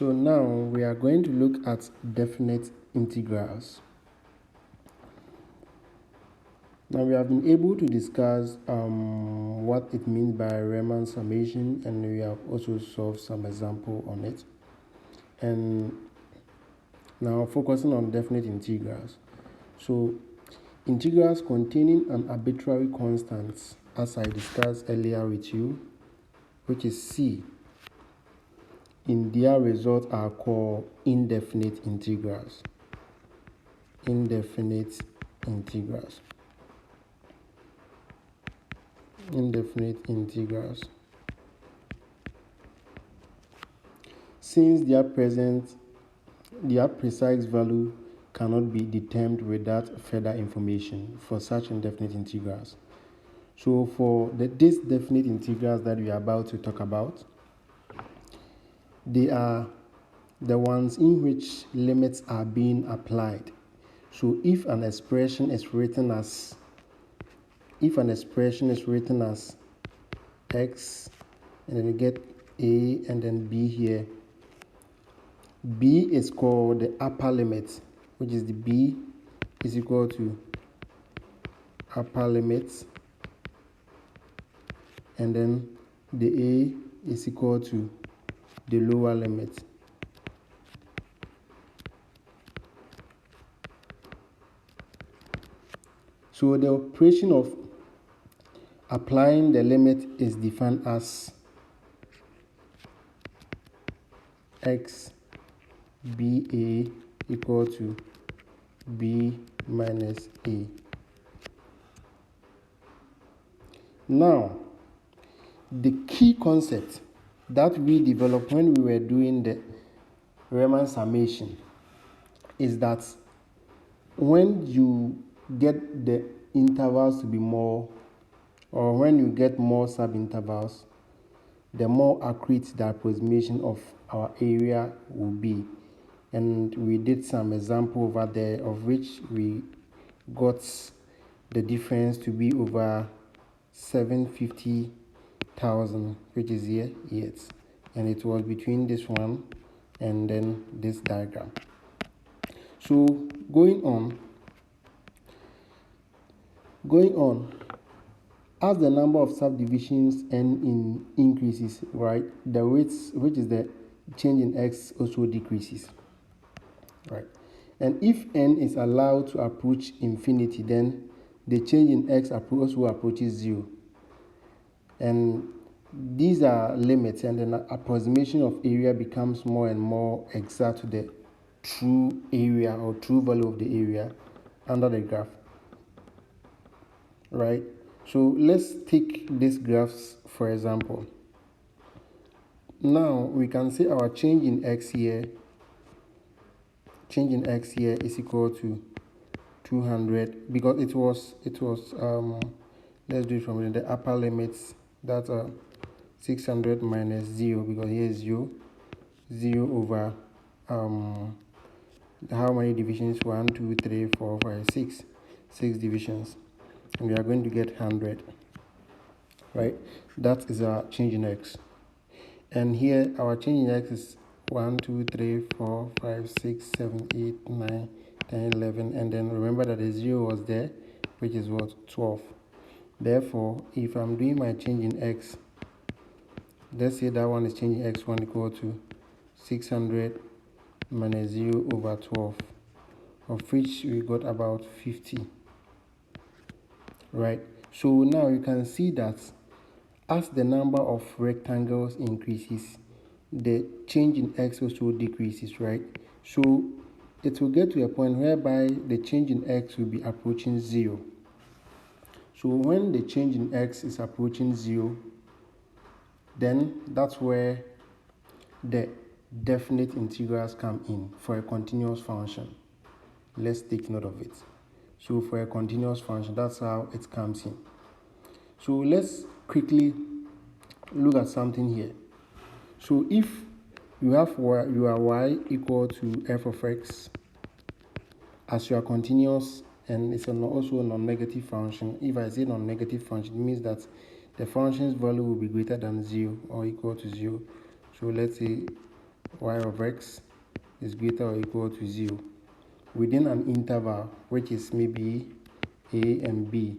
So now we are going to look at definite integrals. Now we have been able to discuss what it means by Riemann summation, and we have also solved some example on it. And now focusing on definite integrals. So integrals containing an arbitrary constant, as I discussed earlier with you, which is c, in their result are called indefinite integrals. Indefinite integrals. Indefinite integrals. Since their precise value cannot be determined without further information for such indefinite integrals. So for these definite integrals that we are about to talk about, they are the ones in which limits are being applied. So if an expression is written as x, and then you get a and then b here, b is called the upper limit, which is the b is equal to upper limit, and then the a is equal to the lower limit. So the operation of applying the limit is defined as x ba equal to b minus a. Now, the key concept that we developed when we were doing the Riemann summation is that when you get the intervals to be more, or when you get more subintervals, the more accurate the approximation of our area will be. And we did some example over there of which we got the difference to be over 750,000, which is here, yes. And it was between this one and then this diagram. So going on, as the number of subdivisions n increases, right, the rates, which is the change in x, also decreases, right? And if n is allowed to approach infinity, then the change in x also approaches 0. And these are limits, and then approximation of area becomes more and more exact to the true area or true value of the area under the graph, right? So let's take these graphs for example. Now we can say our change in x here is equal to 200, because it was let's do it from the upper limits, that's 600 minus 0, because here is 0 over how many divisions? 1 2 3 4 5 6 divisions, and we are going to get 100, right? That is our change in x. And here our change in x is 1 2 3 4 5 6 7 8 9 10 11, and then remember that the 0 was there, which is what? 12. Therefore, if I'm doing my change in x, let's say that one is changing x1 equal to 600 minus 0 over 12, of which we got about 50, right? So now you can see that as the number of rectangles increases, the change in x also decreases, right? So it will get to a point whereby the change in x will be approaching 0. So when the change in x is approaching 0, then that's where the definite integrals come in for a continuous function. Let's take note of it. So for a continuous function, that's how it comes in. So let's quickly look at something here. So if you have y equal to f of x as your continuous, and it's also a non-negative function. If I say non-negative function, it means that the function's value will be greater than 0 or equal to 0. So let's say y of x is greater or equal to 0 within an interval which is maybe a and b.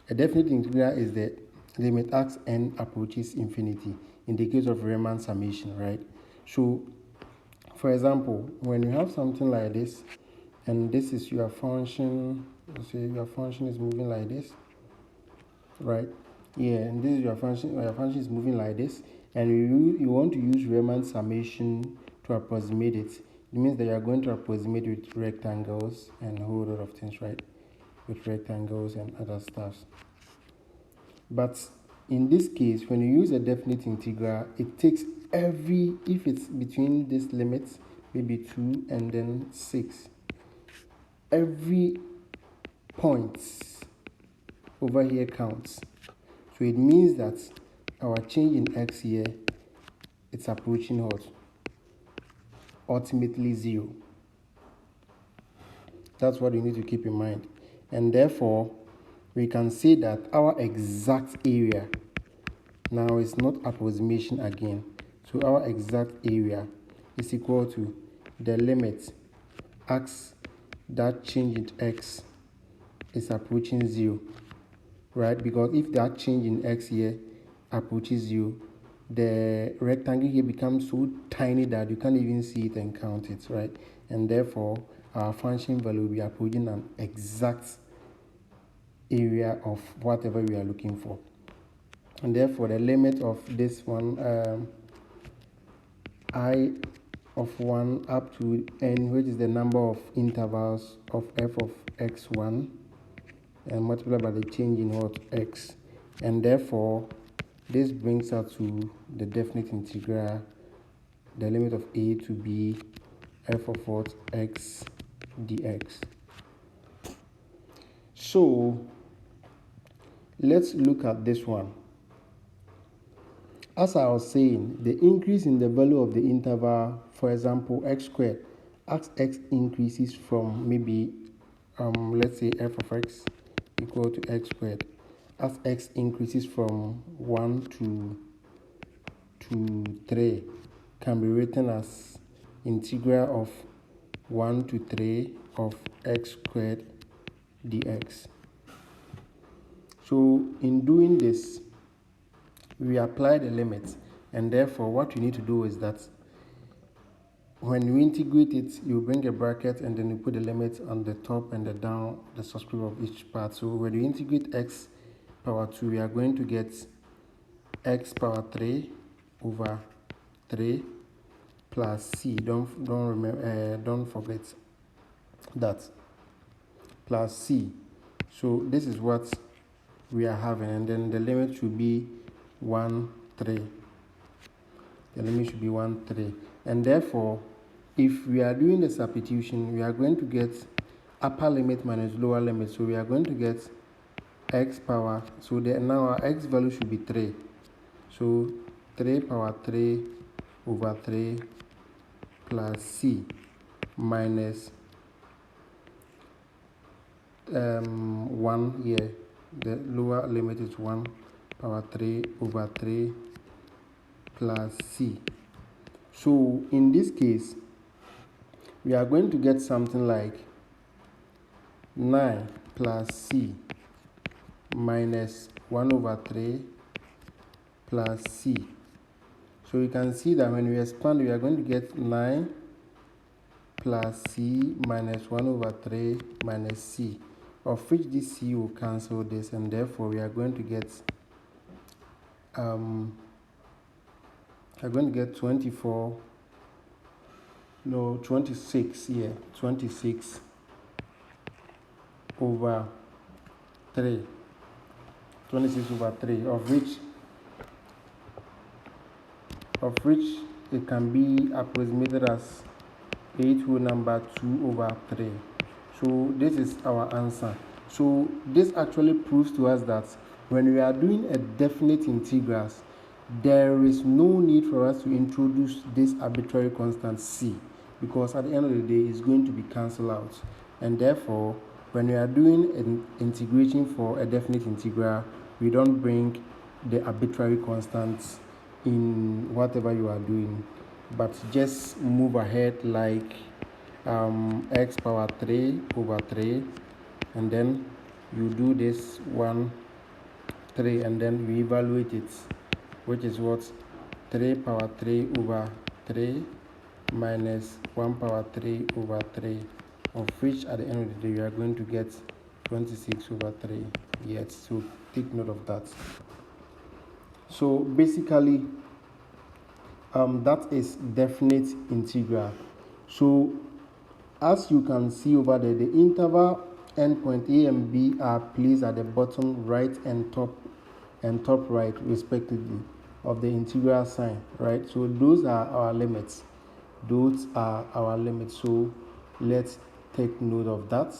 A definite integral is the limit as n approaches infinity in the case of Riemann summation, right? So, for example, when you have something like this, and this is your function, say your function is moving like this, right? Yeah, and this is your function is moving like this, and you want to use Riemann summation to approximate it. It means that you are going to approximate with rectangles and a whole lot of things, right? With rectangles and other stuff. But in this case, when you use a definite integral, it takes if it's between these limits, maybe 2 and then 6, every point over here counts. So it means that our change in x here, it's approaching what? Ultimately 0. That's what you need to keep in mind. And therefore, we can say that our exact area now is not approximation again. So our exact area is equal to the limit as that change in x is approaching 0, right? Because if that change in x here approaches 0, the rectangle here becomes so tiny that you can't even see it and count it, right? And therefore, our function value will be approaching an exact area of whatever we are looking for. And therefore, the limit of this one, I of 1 up to n, which is the number of intervals of f of x1, and multiplied by the change in what? X. And therefore, this brings us to the definite integral, the limit of a to b f of what? X dx. So, let's look at this one. As I was saying, the increase in the value of the interval, for example, x squared, as x increases from maybe, let's say f of x equal to x squared, as x increases from 1 to 3, can be written as integral of 1 to 3 of x squared dx. So in doing this, we apply the limits, and therefore what you need to do is that when you integrate it, you bring a bracket and then you put the limits on the top and the down, the subscript of each part. So when you integrate x power 2, we are going to get x power 3 over 3 plus c. Don't forget that, plus c. So this is what we are having, and then the limit should be 1, 3. The limit should be 1, 3. And therefore, if we are doing the substitution, we are going to get upper limit minus lower limit. So we are going to get x power. So now our x value should be 3. So 3 power 3 over 3 plus c minus 1 here. The lower limit is 1 power 3 over 3 plus c. So in this case, we are going to get something like 9 plus c minus 1 over 3 plus c. So you can see that when we expand, we are going to get 9 plus c minus 1 over 3 minus c, of which this c will cancel this, and therefore we are going to get 26 here, 26 over 3, 26 over 3, of which it can be approximated as 8 whole number 2 over 3. So this is our answer. So this actually proves to us that when we are doing a definite integrals, there is no need for us to introduce this arbitrary constant c, because at the end of the day, it's going to be cancelled out. And therefore, when we are doing an integration for a definite integral, we don't bring the arbitrary constants in whatever you are doing. but just move ahead like x power 3 over 3, and then you do this 1 3, and then we evaluate it, which is what 3 power 3 over 3 minus 1 power 3 over 3, of which at the end of the day we are going to get 26 over 3. Yes, so take note of that. So basically that is definite integral. So as you can see over there, the interval endpoint a and b are placed at the bottom right and top right respectively of the integral sign, right? So those are our limits. So let's take note of that.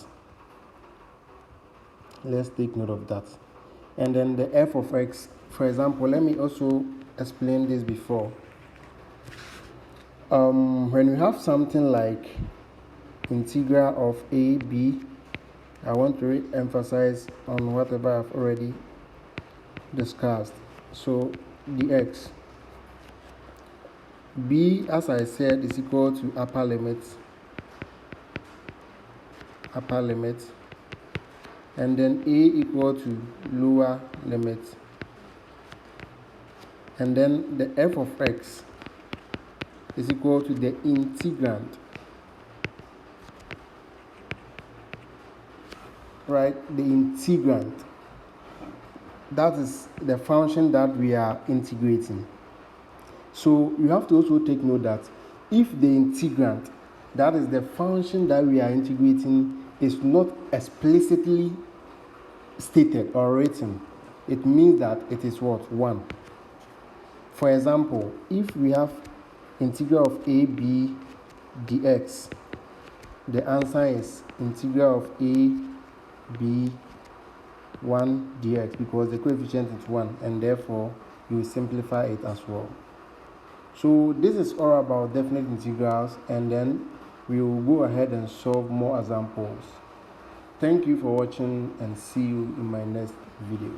And then the f of x, for example, let me also explain this before. When we have something like integral of a b, I want to re-emphasize on whatever I've already discussed. So dx, b, as I said, is equal to upper limit, and then a equal to lower limit, and then the f of x is equal to the integrand, right? The integrand, that is the function that we are integrating. So you have to also take note that if the integrand, that is the function that we are integrating, is not explicitly stated or written, it means that it is what? 1. For example, if we have integral of a b dx, the answer is integral of a b 1 dx, because the coefficient is 1, and therefore you will simplify it as well. So this is all about definite integrals, and then we will go ahead and solve more examples. Thank you for watching, and see you in my next video.